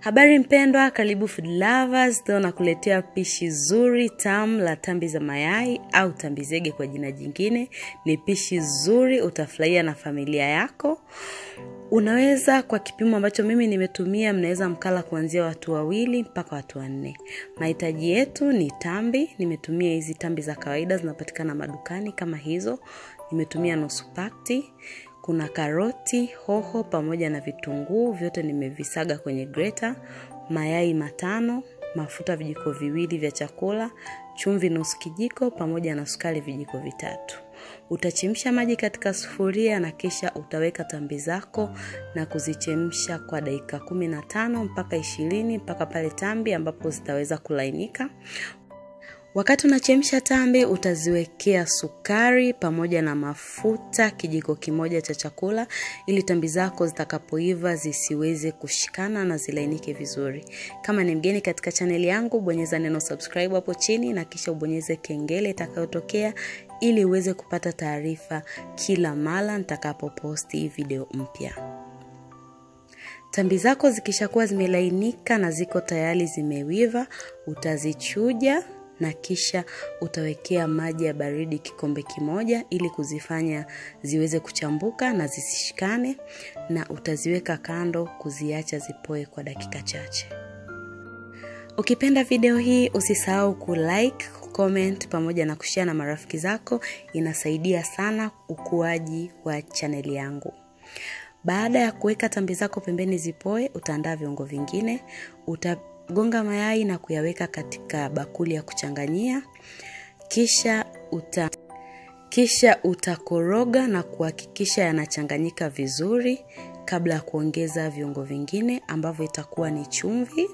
Habari mpendwa, karibu Food Lovers. Leo nakuletea pishi zuri tamu la tambi za mayai au tambi zege kwa jina jingine. Ni pishi zuri, utafurahia na familia yako. Unaweza kwa kipimo ambacho mimi nimetumia, mnaweza mkala kuanzia watu 2 mpaka watu 4. Mahitaji yetu ni tambi. Nimetumia hizi tambi za kawaida zinapatikana madukani kama hizo. Nimetumia nusu pakti. Kuna karoti, hoho pamoja na vitunguu, vyote nimevisaga kwenye grater, mayai 5, mafuta vijiko 2 vya chakula, chumvi nusu kijiko pamoja na sukari vijiko 3. Utachemsha maji katika sufuria na kisha utaweka tambi zako na kuzichemsha kwa dakika 15 mpaka 20 mpaka pale tambi ambapo zitaweza kulainika. Wakati unachemsha tambi utaziwekea sukari pamoja na mafuta kijiko kimoja cha chakula ili tambi zako zitakapoiva zisiweze kushikana na zilainike vizuri. Kama ni mgeni katika channel yangu, bonyeza neno subscribe hapo chini na kisha ubonyeze kengele itakayotokea ili uweze kupata taarifa kila mara nitakapoposti video mpya. Tambi zako zikishakuwa zimelainika na ziko tayari zimeiva, utazichuja na kisha utawekea maji ya baridi kikombe kimoja ili kuzifanya ziweze kuchambuka na zisishikane, na utaziweka kando kuziacha zipoe kwa dakika chache. Ukipenda video hii usisahau kulike, comment pamoja na kushare na marafiki zako, inasaidia sana ukuaji wa channel yangu. Baada ya kuweka tambi zako pembeni zipoe, utaandaa viungo vingine. Gonga mayai na kuyaweka katika bakuli ya kuchanganyia. Kisha utakoroga na kuhakikisha yanachanganyika vizuri kabla ya kuongeza viungo vingine ambavyo itakuwa ni chumvi.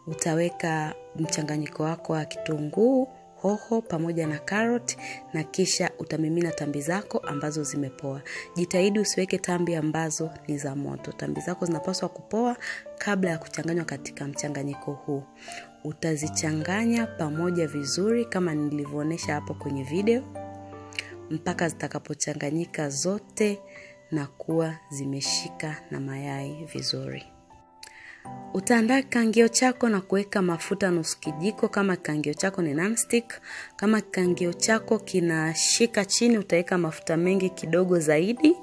Utaweka mchanganyiko wako wa kitunguu, hoho pamoja na karoti na kisha utamimina tambi zako ambazo zimepoa. Jitahidi usiweke tambi ambazo ni za moto. Tambi zako zinapaswa kupoa kabla ya kuchanganywa katika mchanganyiko huu. Utazichanganya pamoja vizuri kama nilivyoonyesha hapo kwenye video mpaka zitakapochanganyika zote na kuwa zimeshika na mayai vizuri. Utaandaa kikaangio chako na kuweka mafuta nusu kijiko kama kikaangio chako ni non-stick. Kama kikaangio chako kinashika chini utaweka mafuta mengi kidogo zaidi,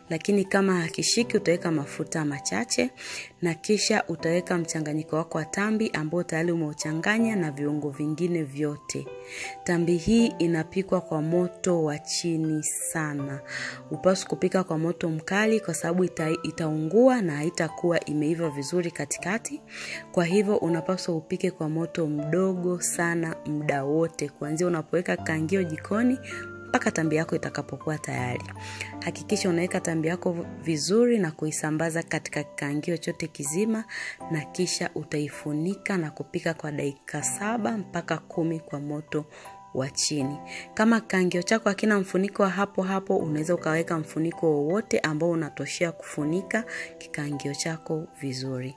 lakini kama hakishiki utaweka mafuta machache, na kisha utaweka mchanganyiko wako wa tambi ambao tayari umeuchanganya na viungo vingine vyote. Tambi hii inapikwa kwa moto wa chini sana. Upaswi kupika kwa moto mkali kwa sababu itaungua na haitakuwa imeiva vizuri katikati. Kwa hivyo unapaswa upike kwa moto mdogo sana muda wote, kuanzia unapoweka kikaangio jikoni mpaka tambi yako itakapokuwa tayari. Hakikisha unaweka tambi yako vizuri na kuisambaza katika kikaangio chote kizima, na kisha utaifunika na kupika kwa dakika 7 mpaka 10 kwa moto wa chini. Kama kikaangio chako hakina mfuniko wa hapo, unaweza ukaweka mfuniko wowote ambao unatoshea kufunika kikaangio chako vizuri.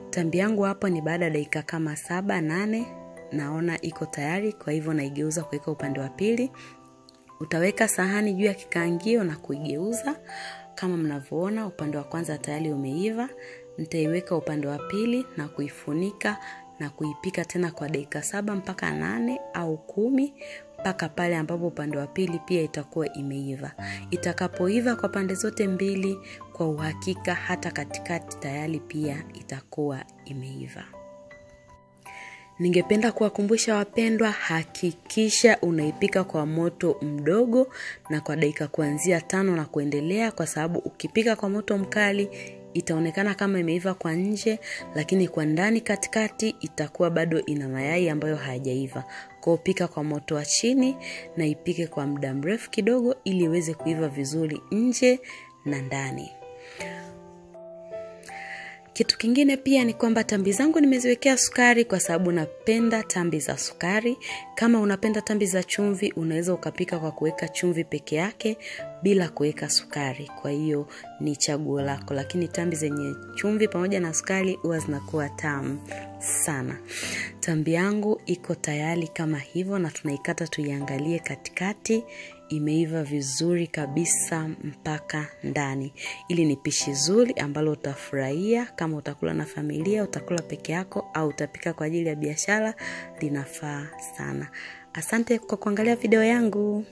Tambi yangu hapo ni baada ya dakika kama 7-8 naona iko tayari, kwa hivyo naigeuza kuweka upande wa pili. Utaweka sahani juu ya kikaangio na kuigeuza. Kama mnavyoona upande wa kwanza tayari umeiva. Nitaiweka upande wa pili na kuifunika na kuipika tena kwa dakika 7 mpaka 8 au 10 mpaka pale ambapo upande wa pili pia itakuwa imeiva. Itakapoiva kwa pande zote mbili kwa uhakika, hata katikati tayari pia itakuwa imeiva. Ningependa kuwakumbusha wapendwa, hakikisha unaipika kwa moto mdogo na kwa dakika kuanzia 5 na kuendelea, kwa sababu ukipika kwa moto mkali itaonekana kama imeiva kwa nje, lakini kwa ndani katikati itakuwa bado ina mayai ambayo hayajaiva. Kwa pika kwa moto wa chini na ipike kwa muda mrefu kidogo ili iweze kuiva vizuri nje na ndani. Kitu kingine pia ni kwamba tambi zangu nimeziwekea sukari kwa sababu napenda tambi za sukari. Kama unapenda tambi za chumvi, unaweza ukapika kwa kuweka chumvi peke yake bila kuweka sukari. Kwa hiyo ni chaguo lako, lakini tambi zenye chumvi pamoja na sukari huwa zinakuwa tamu sana. Tambi yangu iko tayari kama hivyo na tunaikata tuiangalie katikati imeiva vizuri kabisa mpaka ndani. Ili ni pishi zuri ambalo utafurahia kama utakula na familia, utakula peke yako au utapika kwa ajili ya biashara, linafaa sana. Asante kwa kuangalia video yangu.